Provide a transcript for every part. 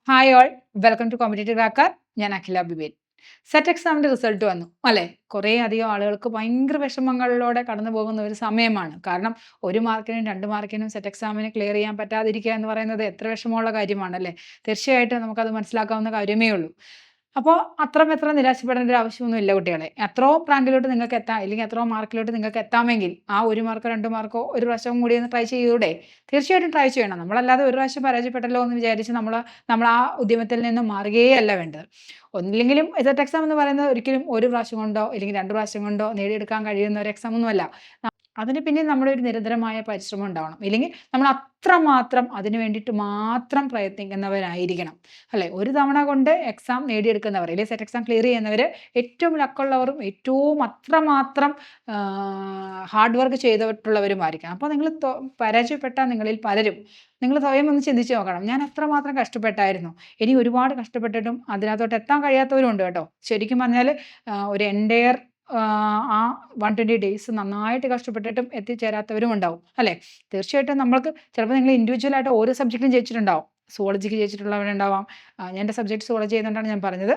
Hi all, welcome to competitive cracker. ഞാൻ Akhila ബിബേൻ. Set എക്സാമിന്റെ result വന്നു അല്ലേ? കുറേ അധികം ആളുകൾക്ക് ഭയങ്കര വിഷമങ്ങളിലൂടെ കടന്നു പോകുന്ന ഒരു സമയമാണ്. കാരണം 1 മാർക്കിനും 2 മാർക്കിനും സെറ്റ് എക്സാമിന് ക്ലിയർ ചെയ്യാൻ പറ്റാതിരിക്കുക എന്ന് പറയുന്നത് എത്ര വിഷമമുള്ള കാര്യമാണ് അല്ലേ? തീർച്ചയായിട്ടും നമുക്കത് മനസ്സിലാക്കാവുന്ന കാര്യമേ ഉള്ളൂ. അപ്പോൾ അത്രമെത്ര നിരാശപ്പെടേണ്ട ഒരു ആവശ്യമൊന്നുമില്ല കുട്ടികളെ. എത്രയോ റാങ്കിലോട്ട് നിങ്ങൾക്ക് എത്താം, അല്ലെങ്കിൽ എത്രയോ മാർക്കിലോട്ട് നിങ്ങൾക്ക് എത്താമെങ്കിൽ ആ 1 മാർക്കോ 2 മാർക്കോ ഒരു പ്രാവശ്യം കൂടി ഒന്ന് ട്രൈ ചെയ്യൂടെ? തീർച്ചയായിട്ടും ട്രൈ ചെയ്യണം. നമ്മളല്ലാതെ ഒരു പ്രാവശ്യം പരാജയപ്പെട്ടല്ലോ എന്ന് വിചാരിച്ച് നമ്മൾ ആ ഉദ്യമത്തിൽ നിന്ന് മാറുകയല്ല വേണ്ടത്. ഒന്നില്ലെങ്കിലും സെറ്റ് എക്സാം എന്ന് പറയുന്നത് ഒരിക്കലും ഒരു പ്രാവശ്യം കൊണ്ടോ അല്ലെങ്കിൽ 2 പ്രാവശ്യം കൊണ്ടോ നേടിയെടുക്കാൻ കഴിയുന്ന ഒരു എക്സാം ഒന്നുമല്ല. അതിന് പിന്നിൽ നമ്മുടെ ഒരു നിരന്തരമായ പരിശ്രമം ഉണ്ടാവണം. ഇല്ലെങ്കിൽ നമ്മൾ അത്രമാത്രം അതിന് വേണ്ടിയിട്ട് മാത്രം പ്രയത്നിക്കുന്നവരായിരിക്കണം അല്ലേ? ഒരു തവണ കൊണ്ട് എക്സാം നേടിയെടുക്കുന്നവർ അല്ലെങ്കിൽ സെറ്റ് എക്സാം ക്ലിയർ ചെയ്യുന്നവർ ഏറ്റവും ലക്കുള്ളവരും ഏറ്റവും അത്രമാത്രം ഹാർഡ് വർക്ക് ചെയ്തിട്ടുള്ളവരുമായിരിക്കണം. അപ്പോൾ നിങ്ങൾ പരാജയപ്പെട്ട നിങ്ങളിൽ പലരും നിങ്ങൾ സ്വയം ഒന്ന് ചിന്തിച്ച് നോക്കണം. ഞാൻ അത്രമാത്രം കഷ്ടപ്പെട്ടായിരുന്നു, ഇനി ഒരുപാട് കഷ്ടപ്പെട്ടിട്ടും അതിനകത്തോട്ട് എത്താൻ കഴിയാത്തവരും ഉണ്ട് കേട്ടോ. ശരിക്കും പറഞ്ഞാൽ ഒരു എൻ്റെയർ ആ 120 ഡേയ്സ് നന്നായിട്ട് കഷ്ടപ്പെട്ടിട്ടും എത്തിച്ചേരാത്തവരും ഉണ്ടാവും അല്ലേ? തീർച്ചയായിട്ടും നമ്മൾക്ക് ചിലപ്പോൾ നിങ്ങൾ ഇൻഡിവിജ്വലായിട്ട് ഓരോ സബ്ജക്റ്റിലും ജയിച്ചിട്ടുണ്ടാവും. സുവോളജിക്ക് ജയിച്ചിട്ടുള്ളവരുണ്ടാവാം. ഞാൻ എൻ്റെ സബ്ജക്റ്റ് സുവോളജി ആയതുകൊണ്ടാണ് ഞാൻ പറഞ്ഞത്.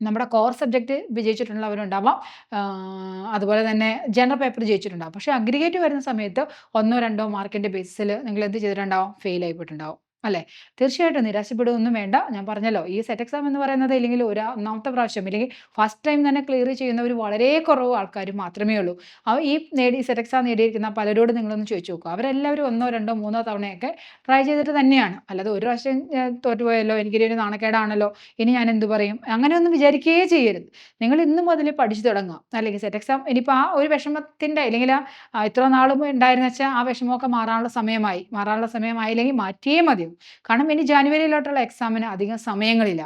നമ്മുടെ കോർ സബ്ജക്റ്റ് വിജയിച്ചിട്ടുള്ളവരുണ്ടാവാം. അതുപോലെ തന്നെ ജനറൽ പേപ്പർ ജയിച്ചിട്ടുണ്ടാവും. പക്ഷേ അഗ്രിഗേറ്റ് വരുന്ന സമയത്ത് 1-2 മാർക്കിൻ്റെ ബേസിസിൽ നിങ്ങൾ എന്ത് ചെയ്തിട്ടുണ്ടാവും? ഫെയിൽ ആയിപ്പോയിട്ടുണ്ടാവും അല്ലേ? തീർച്ചയായിട്ടും നിരാശപ്പെടുകയൊന്നും വേണ്ട. ഞാൻ പറഞ്ഞല്ലോ, ഈ സെറ്റ് എക്സാം എന്ന് പറയുന്നത് ഇല്ലെങ്കിൽ ഒന്നാമത്തെ പ്രാവശ്യം ഇല്ലെങ്കിൽ ഫസ്റ്റ് ടൈം തന്നെ ക്ലിയർ ചെയ്യുന്നവർ വളരെ കുറവ് ആൾക്കാർ മാത്രമേ ഉള്ളൂ. ഈ സെറ്റ് എക്സാം നേടിയിരിക്കുന്ന പലരോട് നിങ്ങളൊന്ന് ചോദിച്ചു നോക്കുക. അവരെല്ലാവരും 1, 2, 3 തവണയൊക്കെ ട്രൈ ചെയ്തിട്ട് തന്നെയാണ്. അല്ലാതെ ഒരു പ്രാവശ്യം തോറ്റുപോയല്ലോ, എനിക്കൊരു നാണക്കേടാണല്ലോ, ഇനി ഞാൻ എന്ത് പറയും, അങ്ങനെയൊന്നും വിചാരിക്കുകയേ ചെയ്യരുത്. നിങ്ങൾ ഇന്ന് മുതൽ പഠിച്ചു തുടങ്ങുക. അല്ലെങ്കിൽ സെറ്റ് എക്സാം ഇനിയിപ്പോൾ ആ ഒരു വിഷമത്തിൻ്റെ അല്ലെങ്കിൽ ഇത്ര നാളും ഉണ്ടായിരുന്ന വെച്ചാൽ ആ വിഷമമൊക്കെ മാറാനുള്ള സമയമായില്ലെങ്കിൽ മാറ്റിയേ മതിയോ. കാരണം ഇനി ജാനുവരിയിലോട്ടുള്ള എക്സാമിന് അധികം സമയങ്ങളില്ല.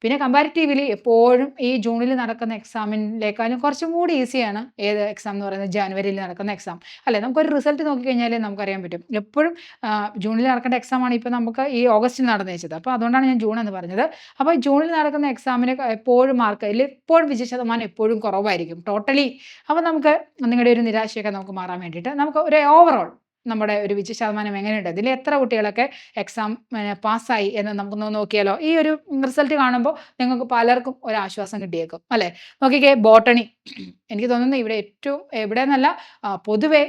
പിന്നെ കമ്പാരിറ്റീവ്ലി എപ്പോഴും ഈ ജൂണിൽ നടക്കുന്ന എക്സാമിനേക്കാളും കുറച്ചും കൂടി ഈസിയാണ് ഏത് എക്സാം എന്ന് പറയുന്നത്, ജാനുവരിയിൽ നടക്കുന്ന എക്സാം അല്ലേ? നമുക്കൊരു റിസൾട്ട് നോക്കിക്കഴിഞ്ഞാൽ നമുക്കറിയാൻ പറ്റും. എപ്പോഴും ജൂണിൽ നടക്കേണ്ട എക്സാമാണ് ഇപ്പോൾ നമുക്ക് ഈ ഓഗസ്റ്റിൽ നടന്നു വെച്ചത്. അപ്പോൾ അതുകൊണ്ടാണ് ഞാൻ ജൂൺ എന്ന് പറഞ്ഞത്. അപ്പോൾ ജൂണിൽ നടക്കുന്ന എക്സാമിന് എപ്പോഴും മാർക്ക് എപ്പോഴും വിജയ ശതമാനം എപ്പോഴും കുറവായിരിക്കും ടോട്ടലി. അപ്പോൾ നമുക്ക് നിങ്ങളുടെ ഒരു നിരാശയൊക്കെ നമുക്ക് മാറാൻ വേണ്ടിയിട്ട് നമുക്ക് ഒരു ഓവറോൾ നമ്മുടെ ഒരു വിജയ ശതമാനം എങ്ങനെയുണ്ട്, ഇതിൽ എത്ര കുട്ടികളൊക്കെ എക്സാം പാസ്സായി എന്ന് നമുക്കൊന്ന് നോക്കിയാലോ? ഈ ഒരു റിസൾട്ട് കാണുമ്പോൾ നിങ്ങൾക്ക് പലർക്കും ഒരു ആശ്വാസം കിട്ടിയേക്കും അല്ലേ? നോക്കിക്കേ, ബോട്ടണി എനിക്ക് തോന്നുന്നു എവിടെ എന്നല്ല, പൊതുവെ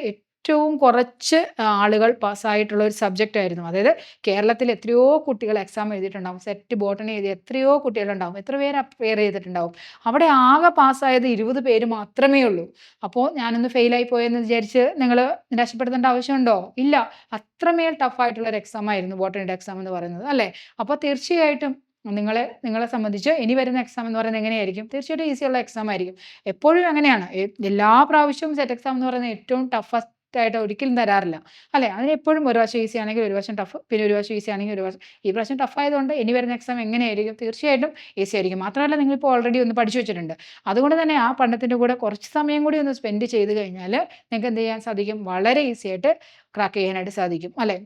ഏറ്റവും കുറച്ച് ആളുകൾ പാസ്സായിട്ടുള്ള ഒരു സബ്ജക്റ്റ് ആയിരുന്നു. അതായത് കേരളത്തിൽ എത്രയോ കുട്ടികൾ എക്സാം എഴുതിയിട്ടുണ്ടാവും, സെറ്റ് ബോട്ടണി എഴുതി എത്രയോ കുട്ടികളുണ്ടാവും, എത്ര പേര് അപ്പയർ ചെയ്തിട്ടുണ്ടാവും. അവിടെ ആകെ പാസ്സായത് 20 പേര് മാത്രമേ ഉള്ളൂ. അപ്പോൾ ഞാനൊന്ന് ഫെയിലായി പോയെന്ന് വിചാരിച്ച് നിങ്ങൾ നിരാശപ്പെടുത്തേണ്ട ആവശ്യമുണ്ടോ? ഇല്ല. അത്രമേൽ ടഫായിട്ടുള്ള ഒരു എക്സാം ആയിരുന്നു ബോട്ടണിയുടെ എക്സാം എന്ന് പറയുന്നത് അല്ലേ? അപ്പോൾ തീർച്ചയായിട്ടും നിങ്ങളെ സംബന്ധിച്ച് ഇനി വരുന്ന എക്സാം എന്ന് പറയുന്നത് എങ്ങനെയായിരിക്കും? തീർച്ചയായിട്ടും ഈസിയുള്ള എക്സാം ആയിരിക്കും. എപ്പോഴും അങ്ങനെയാണ്. എല്ലാ പ്രാവശ്യവും സെറ്റ് എക്സാം എന്ന് പറയുന്നത് ഏറ്റവും ടഫസ്റ്റ് ആയിട്ട് ഒരിക്കലും തരാറില്ല അല്ലേ? അതിന് എപ്പോഴും ഒരു വശം ഈസി ആണെങ്കിൽ ഒരു വശം ടഫ്, പിന്നെ ഒരു വശം ഈസി ആണെങ്കിൽ ഒരു വശം. ഈ പ്രാവശ്യം ടഫ് ആയതുകൊണ്ട് ഇനി വരുന്ന എക്സാം എങ്ങനെയായിരിക്കും? തീർച്ചയായിട്ടും ഈസി ആയിരിക്കും. മാത്രമല്ല, നിങ്ങളിപ്പോൾ ഓൾറെഡി ഒന്ന് പഠിച്ചു വെച്ചിട്ടുണ്ട്. അതുകൊണ്ട് തന്നെ ആ പഠനത്തിൻ്റെ കൂടെ കുറച്ച് സമയം കൂടി ഒന്ന് സ്പെൻഡ് ചെയ്ത് കഴിഞ്ഞാൽ നിങ്ങൾക്ക് എന്ത് ചെയ്യാൻ സാധിക്കും? വളരെ ഈസി ആയിട്ട് ക്രാക്ക് ചെയ്യാനായിട്ട് സാധിക്കും അല്ലേ?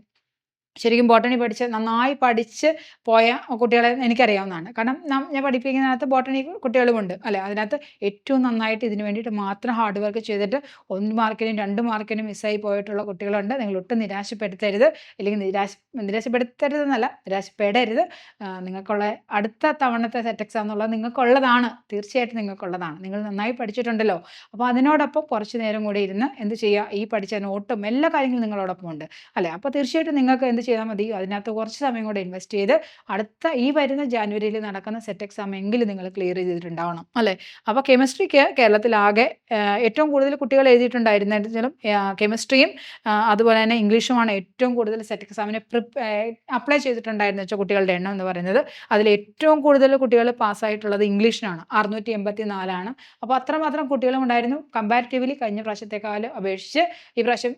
ശരിക്കും ബോട്ടണി നന്നായി പഠിച്ച് പോയ കുട്ടികളെ എനിക്കറിയാവുന്നതാണ്. കാരണം ഞാൻ പഠിപ്പിക്കുന്നതിനകത്ത് ബോട്ടണി കുട്ടികളുമുണ്ട് അല്ലേ? അതിനകത്ത് ഏറ്റവും നന്നായിട്ട് ഇതിന് വേണ്ടിയിട്ട് മാത്രം ഹാർഡ് വർക്ക് ചെയ്തിട്ട് 1 മാർക്കിനും 2 മാർക്കിനും മിസ്സായി പോയിട്ടുള്ള കുട്ടികളുണ്ട്. നിങ്ങൾ ഒട്ടും നിരാശപ്പെടുത്തരുത്. അല്ലെങ്കിൽ നിരാശപ്പെടുത്തരുതെന്നല്ല, നിരാശപ്പെടരുത്. നിങ്ങൾക്കുള്ള അടുത്ത തവണത്തെ സെറ്റ് എക്സാം എന്നുള്ളത് നിങ്ങൾക്കുള്ളതാണ്. തീർച്ചയായിട്ടും നിങ്ങൾക്കുള്ളതാണ്. നിങ്ങൾ നന്നായി പഠിച്ചിട്ടുണ്ടല്ലോ. അപ്പോൾ അതിനോടൊപ്പം കുറച്ച് നേരം കൂടി ഇരുന്ന് എന്ത് ചെയ്യുക? ഈ പഠിച്ച നോട്ടും എല്ലാ കാര്യങ്ങളും നിങ്ങളോടൊപ്പം ഉണ്ട് അല്ലേ? അപ്പോൾ തീർച്ചയായിട്ടും നിങ്ങൾക്ക് എന്ത് ചെയ്താൽ മതി? അതിനകത്ത് കുറച്ച് സമയം കൂടെ ഇൻവെസ്റ്റ് ചെയ്ത് ഈ വരുന്ന ജാനുവരിയിൽ നടക്കുന്ന സെറ്റ് എക്സാം എങ്കിലും നിങ്ങൾ ക്ലിയർ ചെയ്തിട്ടുണ്ടാവണം അല്ലേ? അപ്പോൾ കെമിസ്ട്രിക്ക് കേരളത്തിലാകെ ഏറ്റവും കൂടുതൽ കുട്ടികൾ എഴുതിയിട്ടുണ്ടായിരുന്നാലും കെമിസ്ട്രിയും അതുപോലെ തന്നെ ഇംഗ്ലീഷുമാണ് ഏറ്റവും കൂടുതൽ സെറ്റ് എക്സാമിന് അപ്ലൈ ചെയ്തിട്ടുണ്ടായിരുന്ന വെച്ചാൽ കുട്ടികളുടെ എണ്ണം എന്ന് പറയുന്നത്. അതിൽ ഏറ്റവും കൂടുതൽ കുട്ടികൾ പാസ്സായിട്ടുള്ളത് ഇംഗ്ലീഷിനാണ്, 684 അപ്പോൾ അത്രമാത്രം കുട്ടികളും ഉണ്ടായിരുന്നു. കമ്പാരിറ്റീവ്ലി കഴിഞ്ഞ പ്രാവശ്യത്തെക്കാൾ അപേക്ഷിച്ച് ഈ പ്രാവശ്യം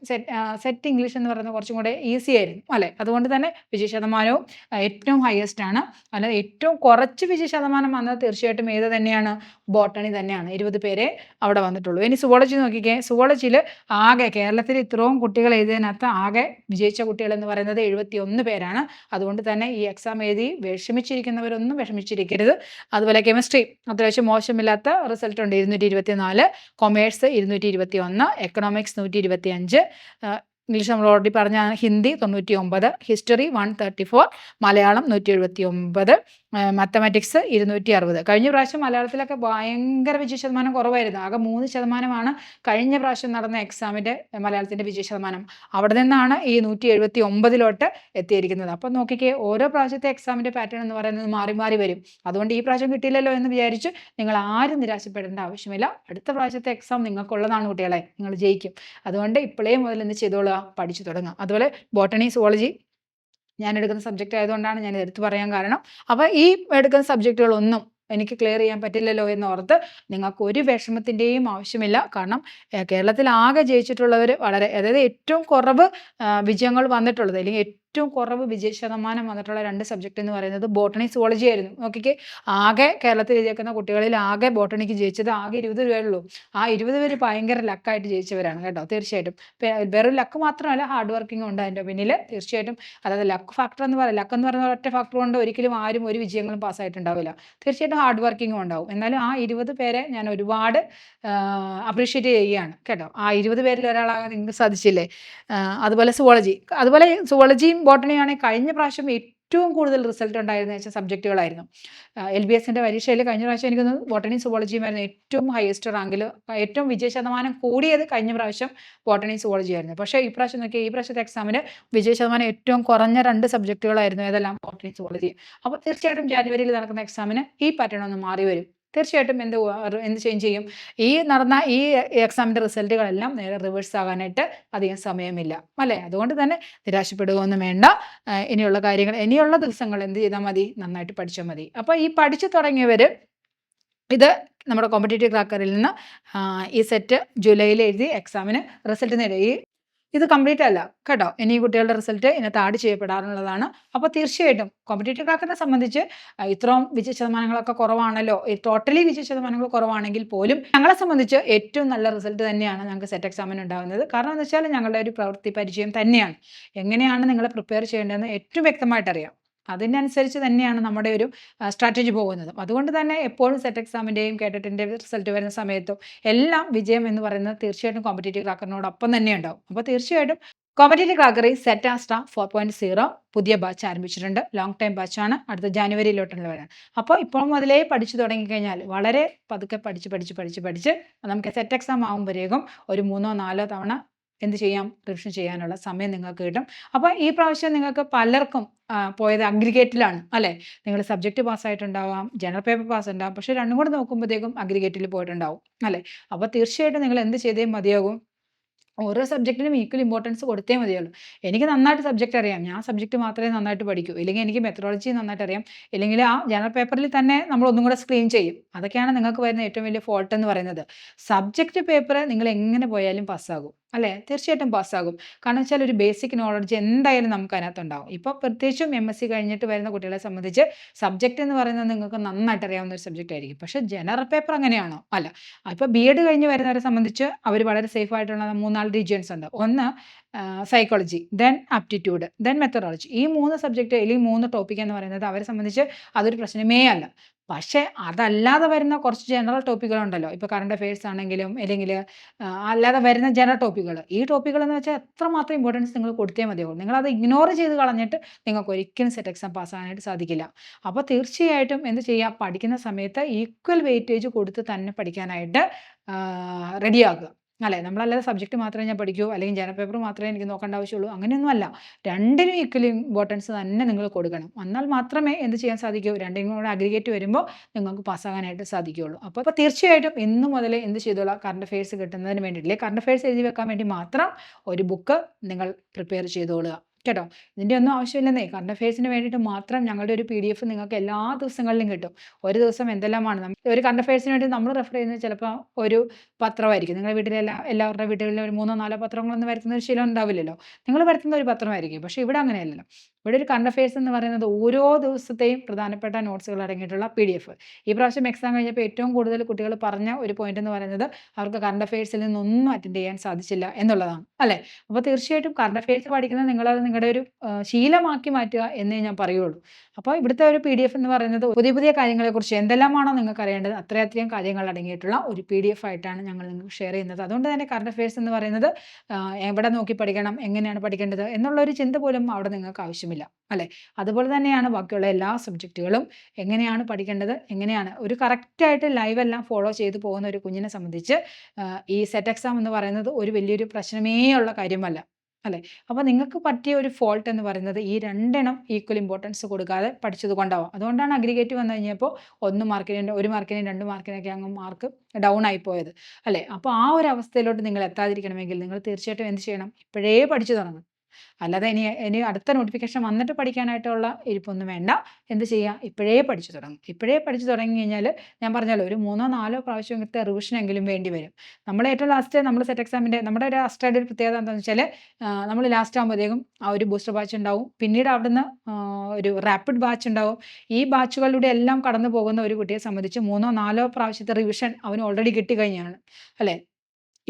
സെറ്റ് ഇംഗ്ലീഷ് എന്ന് പറയുന്നത് കുറച്ചും കൂടെ ഈസി ആയിരുന്നു അല്ലേ? അതുകൊണ്ട് തന്നെ വിജയ ശതമാനവും ഏറ്റവും ഹയസ്റ്റ് ആണ്. അല്ലാതെ ഏറ്റവും കുറച്ച് വിജയ ശതമാനം വന്നത് തീർച്ചയായിട്ടും ഏത് തന്നെയാണ്? ബോട്ടണി തന്നെയാണ്. 20 പേരെ അവിടെ വന്നിട്ടുള്ളൂ. ഇനി സുവോളജി നോക്കിക്കേ. സുവോളജിയിൽ ആകെ കേരളത്തിൽ ഇത്രയും കുട്ടികൾ എഴുതിയതിനകത്ത് ആകെ വിജയിച്ച കുട്ടികൾ എന്ന് പറയുന്നത് 71 പേരാണ്. അതുകൊണ്ട് തന്നെ ഈ എക്സാം എഴുതി വിഷമിച്ചിരിക്കുന്നവരൊന്നും വിഷമിച്ചിരിക്കരുത്. അതുപോലെ കെമിസ്ട്രി അത്യാവശ്യം മോശമില്ലാത്ത റിസൾട്ട് ഉണ്ട്, 224. കൊമേഴ്സ് 221, എക്കണോമിക്സ് 125, ഇംഗ്ലീഷ് നമ്മൾ ഓൾറെഡി പറഞ്ഞ ഹിന്ദി 99, ഹിസ്റ്ററി 134, മലയാളം 179, മാത്തമാറ്റിക്സ് 260. കഴിഞ്ഞ പ്രാവശ്യം മലയാളത്തിലൊക്കെ ഭയങ്കര വിജയ ശതമാനം കുറവായിരുന്നു. ആകെ 3% കഴിഞ്ഞ പ്രാവശ്യം നടന്ന എക്സാമിൻ്റെ മലയാളത്തിൻ്റെ വിജയ ശതമാനം. അവിടെ നിന്നാണ് ഈ 179 എത്തിയിരിക്കുന്നത്. അപ്പം നോക്കിക്കേ, ഓരോ പ്രാവശ്യത്തെ എക്സാമിൻ്റെ പാറ്റേൺ എന്ന് പറയുന്നത് മാറി മാറി വരും. അതുകൊണ്ട് ഈ പ്രാവശ്യം കിട്ടിയില്ലല്ലോ എന്ന് വിചാരിച്ച് നിങ്ങൾ ആരും നിരാശപ്പെടേണ്ട ആവശ്യമില്ല. അടുത്ത പ്രാവശ്യത്തെ എക്സാം നിങ്ങൾക്കുള്ളതാണ് കുട്ടികളെ, നിങ്ങൾ ജയിക്കും. അതുകൊണ്ട് ഇപ്പോഴേ മുതൽ എന്ത് ചെയ്തോളുക, പഠിച്ചു തുടങ്ങുക. അതുപോലെ ബോട്ടണി, സുവോളജി ഞാൻ എടുക്കുന്ന സബ്ജക്റ്റ് ആയതുകൊണ്ടാണ് ഞാൻ എടുത്തു പറയാൻ കാരണം. അപ്പോൾ ഈ എടുക്കുന്ന സബ്ജക്റ്റുകളൊന്നും എനിക്ക് ക്ലിയർ ചെയ്യാൻ പറ്റില്ലല്ലോ എന്നോർത്ത് നിങ്ങൾക്ക് ഒരു വിഷമത്തിൻ്റെയും ആവശ്യമില്ല. കാരണം കേരളത്തിൽ ആകെ ജയിച്ചിട്ടുള്ളവർ വളരെ, അതായത് ഏറ്റവും കുറവ് വിജയങ്ങൾ വന്നിട്ടുള്ളത്, അല്ലെങ്കിൽ ഏറ്റവും കുറവ് വിജയ ശതമാനം വന്നിട്ടുള്ള 2 സബ്ജക്റ്റ് എന്ന് പറയുന്നത് ബോട്ടണി, സുവോളജി ആയിരുന്നു. നോക്കിക്കേ, ആകെ കേരളത്തിൽ എഴുതിയേക്കുന്ന കുട്ടികളിൽ ആകെ ബോട്ടണിക്ക് ജയിച്ചത് ആകെ 20 പേരുള്ളൂ. ആ 20 പേര് ഭയങ്കര ലക്കായിട്ട് ജയിച്ചവരാണ് കേട്ടോ. തീർച്ചയായിട്ടും വെറും ലക്ക് മാത്രമല്ല, ഹാർഡ് വർക്കിംഗ് ഉണ്ട് അതിൻ്റെ പിന്നിൽ തീർച്ചയായിട്ടും. അതായത് ലക്ക് ഫാക്ടർ എന്ന് പറയുന്നത്, ലക്ക് എന്ന് പറയുന്ന ഒറ്റ ഫാക്ടർ കൊണ്ട് ഒരിക്കലും ആരും ഒരു വിജയങ്ങളും പാസ്സായിട്ടുണ്ടാവില്ല. തീർച്ചയായിട്ടും ഹാർഡ് വർക്കിങ്ങും ഉണ്ടാവും. എന്നാലും ആ 20 പേരെ ഞാൻ ഒരുപാട് അപ്രീഷിയേറ്റ് ചെയ്യുകയാണ് കേട്ടോ. ആ 20 പേരിൽ ഒരാളാകാൻ നിങ്ങൾക്ക് സാധിച്ചില്ലേ. അതുപോലെ സുവോളജിയും ബോട്ടണിയാണെങ്കിൽ കഴിഞ്ഞ പ്രാവശ്യം ഏറ്റവും കൂടുതൽ റിസൾട്ട് ഉണ്ടായിരുന്ന വെച്ചാൽ സബ്ജക്റ്റുകളായിരുന്നു. LBSൻ്റെ പരീക്ഷയിൽ കഴിഞ്ഞ പ്രാവശ്യം എനിക്ക് തോന്നുന്നു ബോട്ടണി, സുവോളജിയുമായിരുന്നു ഏറ്റവും ഹയസ്റ്റ് റാങ്കിൽ. ഏറ്റവും വിജയ ശതമാനം കൂടിയത് കഴിഞ്ഞ പ്രാവശ്യം ബോട്ടണി, സുവോളജി ആയിരുന്നു. പക്ഷേ ഈ പ്രാവശ്യം നോക്കിയാൽ ഈ പ്രാവശ്യത്തെ എക്സാമിന് വിജയ ശതമാനം ഏറ്റവും കുറഞ്ഞ 2 സബ്ജക്റ്റുകളായിരുന്നു. ഏതെല്ലാം? Botany, zoology. അപ്പോൾ തീർച്ചയായിട്ടും ജാനുവരിയിൽ നടക്കുന്ന എക്സാമിന് ഈ പാറ്റേൺ ഒന്ന് മാറി വരും. തീർച്ചയായിട്ടും എന്ത് ചേഞ്ച് ചെയ്യും? ഈ നടന്ന ഈ എക്സാമിൻ്റെ റിസൾട്ടുകളെല്ലാം നേരെ റിവേഴ്സ് ആകാനായിട്ട് അധികം സമയമില്ല അല്ലേ. അതുകൊണ്ട് തന്നെ നിരാശപ്പെടുകയൊന്നും വേണ്ട. ഇനിയുള്ള ദിവസങ്ങൾ എന്ത് ചെയ്താൽ മതി? നന്നായിട്ട് പഠിച്ചാൽ മതി. അപ്പോൾ ഈ പഠിച്ചു തുടങ്ങിയവർ ഇത് നമ്മുടെ കോമ്പറ്റേറ്റീവ് ക്രാക്കറിൽ നിന്ന് ഈ സെറ്റ് ജൂലൈയിൽ എഴുതി എക്സാമിന് റിസൾട്ട് നേടി. ഇത് കംപ്ലീറ്റ് അല്ല കേട്ടോ. ഇനി കുട്ടികളുടെ റിസൾട്ട് ഇതിനകത്ത് ആഡ് ചെയ്യപ്പെടാറുള്ളതാണ്. അപ്പോൾ തീർച്ചയായിട്ടും കോമ്പറ്റേറ്റീവ് ക്രാക്കറിനെ സംബന്ധിച്ച് ഇത്രയും വിജയ ശതമാനങ്ങളൊക്കെ കുറവാണല്ലോ, ടോട്ടലി വിജയ ശതമാനങ്ങൾ കുറവാണെങ്കിൽ പോലും ഞങ്ങളെ സംബന്ധിച്ച് ഏറ്റവും നല്ല റിസൾട്ട് തന്നെയാണ് ഞങ്ങൾക്ക് സെറ്റ് എക്സാമിന് ഉണ്ടാകുന്നത്. കാരണം എന്ന് വെച്ചാൽ ഞങ്ങളുടെ ഒരു പ്രവൃത്തി പരിചയം തന്നെയാണ്. എങ്ങനെയാണ് നിങ്ങളെ പ്രിപ്പയർ ചെയ്യേണ്ടതെന്ന് ഏറ്റവും വ്യക്തമായിട്ട് അറിയാം. അതിനനുസരിച്ച് തന്നെയാണ് നമ്മുടെ ഒരു സ്ട്രാറ്റജി പോകുന്നത്. അതുകൊണ്ട് തന്നെ എപ്പോഴും സെറ്റ് എക്സാമിൻ്റെയും കേഡറ്റിൻ്റെ റിസൾട്ട് വരുന്ന സമയത്തും എല്ലാം വിജയം എന്ന് പറയുന്നത് തീർച്ചയായിട്ടും കോമ്പറ്റേറ്റീവ് ക്രാക്കറിനോടൊപ്പം തന്നെ ഉണ്ടാവും. അപ്പോൾ തീർച്ചയായിട്ടും കോമ്പറ്റേറ്റീവ് ക്രാക്കറി സെറ്റ് ആസ്ട്ര 4.0 പുതിയ ബാച്ച് ആരംഭിച്ചിട്ടുണ്ട്. ലോങ് ടൈം ബാച്ചാണ്. അടുത്ത ജാനുവരിയിലോട്ടുള്ളവരാണ്. അപ്പോൾ ഇപ്പോൾ മുതലേ പഠിച്ചു തുടങ്ങിക്കഴിഞ്ഞാൽ വളരെ പതുക്കെ പഠിച്ച് നമുക്ക് സെറ്റ് എക്സാം ആകുമ്പോഴേക്കും ഒരു 3-4 തവണ എന്ത് ചെയ്യാം? റിവിഷൻ ചെയ്യാനുള്ള സമയം നിങ്ങൾക്ക് കിട്ടും. അപ്പോൾ ഈ പ്രാവശ്യം നിങ്ങൾക്ക് പലർക്കും പോയത് അഗ്രിഗേറ്റിലാണ് അല്ലേ. നിങ്ങൾ സബ്ജക്റ്റ് പാസ്സായിട്ടുണ്ടാവാം, ജനറൽ പേപ്പർ പാസ് ഉണ്ടാവും, പക്ഷേ രണ്ടും കൂടെ നോക്കുമ്പോഴത്തേക്കും അഗ്രിഗേറ്റിൽ പോയിട്ടുണ്ടാവും അല്ലേ. അപ്പോൾ തീർച്ചയായിട്ടും നിങ്ങൾ എന്ത് ചെയ്തേ മതിയാകും? ഓരോ സബ്ജക്റ്റിനും ഈക്വൽ ഇമ്പോർട്ടൻസ് കൊടുത്തേ മതിയുള്ളൂ. എനിക്ക് നന്നായിട്ട് സബ്ജക്റ്റ് അറിയാം, ഞാൻ സബ്ജക്റ്റ് മാത്രമേ നന്നായിട്ട് പഠിക്കൂ, ഇല്ലെങ്കിൽ എനിക്ക് മെത്തഡോളജി നന്നായിട്ട് അറിയാം, ഇല്ലെങ്കിൽ ആ ജനറൽ പേപ്പറിൽ തന്നെ നമ്മൾ ഒന്നും കൂടെ സ്ക്രീൻ ചെയ്യും. അതൊക്കെയാണ് നിങ്ങൾക്ക് വരുന്ന ഏറ്റവും വലിയ ഫോൾട്ട് എന്ന് പറയുന്നത്. സബ്ജക്റ്റ് പേപ്പർ നിങ്ങൾ എങ്ങനെ പോയാലും പാസ്സാകും അല്ലേ. തീർച്ചയായിട്ടും പാസ്സാകും. കാരണം വെച്ചാൽ ഒരു ബേസിക് നോളജ് എന്തായാലും നമുക്ക് അതിനകത്തുണ്ടാവും. ഇപ്പോൾ പ്രത്യേകിച്ചും MSc കഴിഞ്ഞിട്ട് വരുന്ന കുട്ടികളെ സംബന്ധിച്ച് സബ്ജക്റ്റ് എന്ന് പറയുന്നത് നിങ്ങൾക്ക് നന്നായിട്ട് അറിയാവുന്ന ഒരു സബ്ജക്റ്റ് ആയിരിക്കും. പക്ഷേ ജനറൽ പേപ്പർ അങ്ങനെയാണോ? അല്ല. ഇപ്പോൾ BEd കഴിഞ്ഞ് വരുന്നവരെ സംബന്ധിച്ച് അവർ വളരെ സേഫ് ആയിട്ടുള്ള 3-4 റീജിയൻസ് ഉണ്ട്. ഒന്ന് psychology, then aptitude, then methodology. ഈ 3 സബ്ജക്റ്റ് അല്ലെങ്കിൽ 3 ടോപ്പിക് എന്ന് പറയുന്നത് അവരെ സംബന്ധിച്ച് അതൊരു പ്രശ്നമേ അല്ല. പക്ഷേ അതല്ലാതെ വരുന്ന കുറച്ച് ജനറൽ ടോപ്പിക്കുകളുണ്ടല്ലോ. ഇപ്പോൾ കറണ്ട് അഫയേഴ്സ് ആണെങ്കിലും അല്ലെങ്കിൽ അല്ലാതെ വരുന്ന ജനറൽ ടോപ്പിക്കുകൾ. ഈ ടോപ്പിക്കുകൾ എന്ന് വെച്ചാൽ എത്രമാത്രം ഇമ്പോർട്ടൻസ് നിങ്ങൾ കൊടുത്തേ മതിയാവും. നിങ്ങളത് ഇഗ്നോർ ചെയ്ത് കളഞ്ഞിട്ട് നിങ്ങൾക്ക് ഒരിക്കലും സെറ്റ് എക്സാം പാസ്സാകാനായിട്ട് സാധിക്കില്ല. അപ്പോൾ തീർച്ചയായിട്ടും എന്ത് ചെയ്യുക? പഠിക്കുന്ന സമയത്ത് ഈക്വൽ വെയിറ്റേജ് കൊടുത്ത് തന്നെ പഠിക്കാനായിട്ട് റെഡിയാകുക അല്ലേ. നമ്മളല്ലാതെ സബ്ജക്റ്റ് മാത്രമേ ഞാൻ പഠിക്കൂ, അല്ലെങ്കിൽ ജനറൽ പേപ്പർ മാത്രമേ എനിക്ക് നോക്കേണ്ട ആവശ്യമുള്ളൂ, അങ്ങനെയൊന്നുമല്ല. രണ്ടിനും ഈക്വൽ ഇമ്പോർട്ടൻസ് തന്നെ നിങ്ങൾ കൊടുക്കണം. എന്നാൽ മാത്രമേ എന്ത് ചെയ്യാൻ സാധിക്കൂ? രണ്ടിനും കൂടെ അഗ്രിഗേറ്റ് വരുമ്പോൾ നിങ്ങൾക്ക് പാസ്സാകാനായിട്ട് സാധിക്കുകയുള്ളൂ. അപ്പോൾ തീർച്ചയായിട്ടും ഇന്ന് മുതൽ എന്ത് ചെയ്തോളാം? കറണ്ട് അഫയേഴ്സ് കിട്ടുന്നതിന് വേണ്ടിയിട്ടില്ലേ, കറണ്ട് അഫയേഴ്സ് എഴുതി വെക്കാൻ വേണ്ടി മാത്രം ഒരു ബുക്ക് നിങ്ങൾ പ്രിപ്പയർ ചെയ്തോളുക കേട്ടോ. ഇതിൻ്റെ ഒന്നും ആവശ്യമില്ലെന്നേ. കറണ്ട് അഫയേഴ്സിന് വേണ്ടിയിട്ട് മാത്രം ഞങ്ങളുടെ ഒരു PDF നിങ്ങൾക്ക് എല്ലാ ദിവസങ്ങളിലും കിട്ടും. ഒരു ദിവസം എന്തെല്ലാമാണ് ഒരു കറണ്ട് അഫയേഴ്സിന് വേണ്ടി നമ്മൾ റെഫർ ചെയ്യുന്നത് ചിലപ്പോൾ ഒരു പത്രമായിരിക്കും. നിങ്ങളുടെ വീട്ടിലെ എല്ലാവരുടെ വീടുകളിലും ഒരു 3-4 പത്രങ്ങളൊന്നും വരുത്തുന്ന ഒരു ശീലം ഉണ്ടാവില്ലല്ലോ. നിങ്ങൾ വരുത്തുന്ന ഒരു പത്രമായിരിക്കും. പക്ഷേ ഇവിടെ അങ്ങനെയല്ലല്ലോ. ഇവിടെ ഒരു കറണ്ട് അഫയേഴ്സ് എന്ന് പറയുന്നത് ഓരോ ദിവസത്തെയും പ്രധാനപ്പെട്ട നോട്ട്സുകൾ അടങ്ങിയിട്ടുള്ള PDF. ഈ പ്രാവശ്യം എക്സാം കഴിഞ്ഞപ്പോൾ ഏറ്റവും കൂടുതൽ കുട്ടികൾ പറഞ്ഞ ഒരു പോയിന്റ് എന്ന് പറയുന്നത് അവർക്ക് കറണ്ട് അഫയേഴ്സിൽ നിന്നൊന്നും അറ്റൻഡ് ചെയ്യാൻ സാധിച്ചില്ല എന്നുള്ളതാണ്, അല്ലേ? അപ്പോൾ തീർച്ചയായിട്ടും കറണ്ട് അഫയേഴ്സ് പഠിക്കുന്നത് നിങ്ങളത് നിങ്ങളുടെ ഒരു ശീലമാക്കി മാറ്റുക എന്നേ ഞാൻ പറയുള്ളൂ. അപ്പോൾ ഇവിടുത്തെ ഒരു PDF എന്ന് പറയുന്നത് പുതിയ പുതിയ കാര്യങ്ങളെക്കുറിച്ച് എന്തെല്ലാമാണോ നിങ്ങൾക്ക് അറിയേണ്ടത് അത്രയധികം കാര്യങ്ങൾ അടങ്ങിയിട്ടുള്ള ഒരു PDF ആയിട്ടാണ് ഞങ്ങൾ നിങ്ങൾക്ക് ഷെയർ ചെയ്യുന്നത്. അതുകൊണ്ട് തന്നെ കറണ്ട് അഫയേഴ്സ് എന്ന് പറയുന്നത് എവിടെ നോക്കി പഠിക്കണം, എങ്ങനെയാണ് പഠിക്കേണ്ടത് എന്നുള്ളൊരു ചിന്ത പോലും അവിടെ നിങ്ങൾക്ക് ആവശ്യമില്ല, അല്ലേ? അതുപോലെ തന്നെയാണ് ബാക്കിയുള്ള എല്ലാ സബ്ജക്റ്റുകളും. എങ്ങനെയാണ് പഠിക്കേണ്ടത്, എങ്ങനെയാണ് ഒരു കറക്റ്റായിട്ട് ലൈവ് എല്ലാം ഫോളോ ചെയ്ത് പോകുന്ന ഒരു കുഞ്ഞിനെ സംബന്ധിച്ച് ഈ സെറ്റ് എക്സാം എന്ന് പറയുന്നത് ഒരു വലിയൊരു പ്രശ്നമേ ഉള്ള കാര്യമല്ല, അല്ലേ? അപ്പോൾ നിങ്ങൾക്ക് പറ്റിയ ഒരു ഫോൾട്ട് എന്ന് പറയുന്നത് ഈ രണ്ടെണ്ണം ഈക്വൽ ഇമ്പോർട്ടൻസ് കൊടുക്കാതെ പഠിച്ചത് കൊണ്ടാവാം. അതുകൊണ്ടാണ് അഗ്രിഗേറ്റ് വന്നു കഴിഞ്ഞപ്പോൾ 1 മാർക്കിന് 2 മാർക്കിന് 2 മാർക്കിനൊക്കെ അങ്ങ് മാർക്ക് ഡൗൺ ആയിപ്പോയത്, അല്ലേ? അപ്പോൾ ആ ഒരു അവസ്ഥയിലോട്ട് നിങ്ങൾ എത്താതിരിക്കണമെങ്കിൽ നിങ്ങൾ തീർച്ചയായിട്ടും എന്ത് ചെയ്യണം? ഇപ്പോഴേ പഠിച്ചു തുടങ്ങണം. അല്ലാതെ ഇനി അടുത്ത നോട്ടിഫിക്കേഷൻ വന്നിട്ട് പഠിക്കാനായിട്ടുള്ള ഇരിപ്പൊന്നും വേണ്ട. എന്ത് ചെയ്യുക? ഇപ്പോഴേ പഠിച്ചു തുടങ്ങും. ഇപ്പോഴേ പഠിച്ചു തുടങ്ങി കഴിഞ്ഞാൽ ഞാൻ പറഞ്ഞല്ലോ ഒരു 3 4 പ്രാവശ്യത്തെ റിവിഷനെങ്കിലും വേണ്ടി വരും. നമ്മൾ ഏറ്റവും ലാസ്റ്റ് നമ്മൾ സെറ്റ് എക്സാമിൻ്റെ നമ്മുടെ ഒരു ലാസ്റ്റായിട്ട് ഒരു പ്രത്യേകത എന്താണെന്ന് വെച്ചാൽ നമ്മൾ ലാസ്റ്റ് ആകുമ്പോഴത്തേക്കും ആ ഒരു ബൂസ്റ്റർ ബാച്ച് ഉണ്ടാവും. പിന്നീട് അവിടുന്ന് ഒരു റാപ്പിഡ് ബാച്ച് ഉണ്ടാവും. ഈ ബാച്ചുകളിലൂടെ എല്ലാം കടന്നു പോകുന്ന ഒരു കുട്ടിയെ സംബന്ധിച്ച് 3 4 പ്രാവശ്യത്തെ റിവിഷൻ അവന് ഓൾറെഡി കിട്ടിക്കഴിഞ്ഞാണ്, അല്ലേ?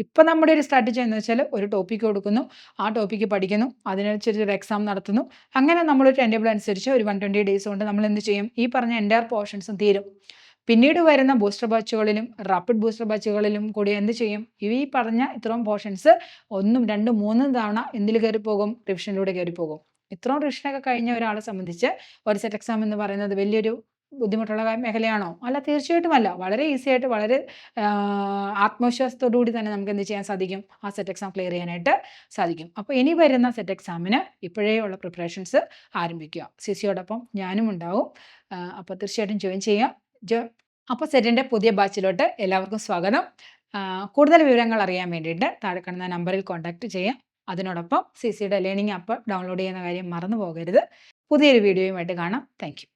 ഇപ്പം നമ്മുടെ ഒരു സ്ട്രാറ്റജി എന്ന് വെച്ചാൽ ഒരു ടോപ്പിക്ക് കൊടുക്കുന്നു, ആ ടോപ്പിക്ക് പഠിക്കുന്നു, അതിനനുസരിച്ച് ഒരു എക്സാം നടത്തുന്നു. അങ്ങനെ നമ്മളൊരു ടൈം ടേബിൾ അനുസരിച്ച് ഒരു 120 ഡേയ്സ് കൊണ്ട് നമ്മൾ എന്ത് ചെയ്യും? ഈ പറഞ്ഞ എൻ്റയർ പോർഷൻസും തീരും. പിന്നീട് വരുന്ന ബൂസ്റ്റർ ബാച്ചുകളിലും റാപ്പിഡ് ബൂസ്റ്റർ ബാച്ചുകളിലും കൂടി എന്ത് ചെയ്യും? ഈ പറഞ്ഞ ഇത്രയും പോർഷൻസ് 1 2 3 തവണ എന്തിൽ കയറിപ്പോകും? റിവിഷനിലൂടെ കയറിപ്പോകും. ഇത്രയും റിവിഷനൊക്കെ കഴിഞ്ഞ ഒരാളെ സംബന്ധിച്ച് ഒരു സെറ്റ് എക്സാം എന്ന് പറയുന്നത് വലിയൊരു ബുദ്ധിമുട്ടുള്ള മേഖലയാണോ? അല്ല, തീർച്ചയായിട്ടും അല്ല. വളരെ ഈസി ആയിട്ട് വളരെ ആത്മവിശ്വാസത്തോടു കൂടി തന്നെ നമുക്ക് എന്ത് ചെയ്യാൻ സാധിക്കും? ആ സെറ്റ് എക്സാം ക്ലിയർ ചെയ്യാനായിട്ട് സാധിക്കും. അപ്പോൾ ഇനി വരുന്ന സെറ്റ് എക്സാമിന് ഇപ്പോഴേ ഉള്ള പ്രിപ്പറേഷൻസ് ആരംഭിക്കുക. സിസിയോടൊപ്പം ഞാനും ഉണ്ടാവും. അപ്പോൾ തീർച്ചയായിട്ടും ജോയിൻ ചെയ്യുക. അപ്പോൾ സെറ്റിൻ്റെ പുതിയ ബാച്ചിലോട്ട് എല്ലാവർക്കും സ്വാഗതം. കൂടുതൽ വിവരങ്ങൾ അറിയാൻ വേണ്ടിയിട്ട് താഴെ കാണുന്ന നമ്പറിൽ കോൺടാക്റ്റ് ചെയ്യാം. അതിനോടൊപ്പം സിസിയുടെ ലേണിംഗ് ആപ്പ് ഡൗൺലോഡ് ചെയ്യുന്ന കാര്യം മറന്നു പോകരുത്. പുതിയൊരു വീഡിയോയുമായിട്ട് കാണാം. Thank you.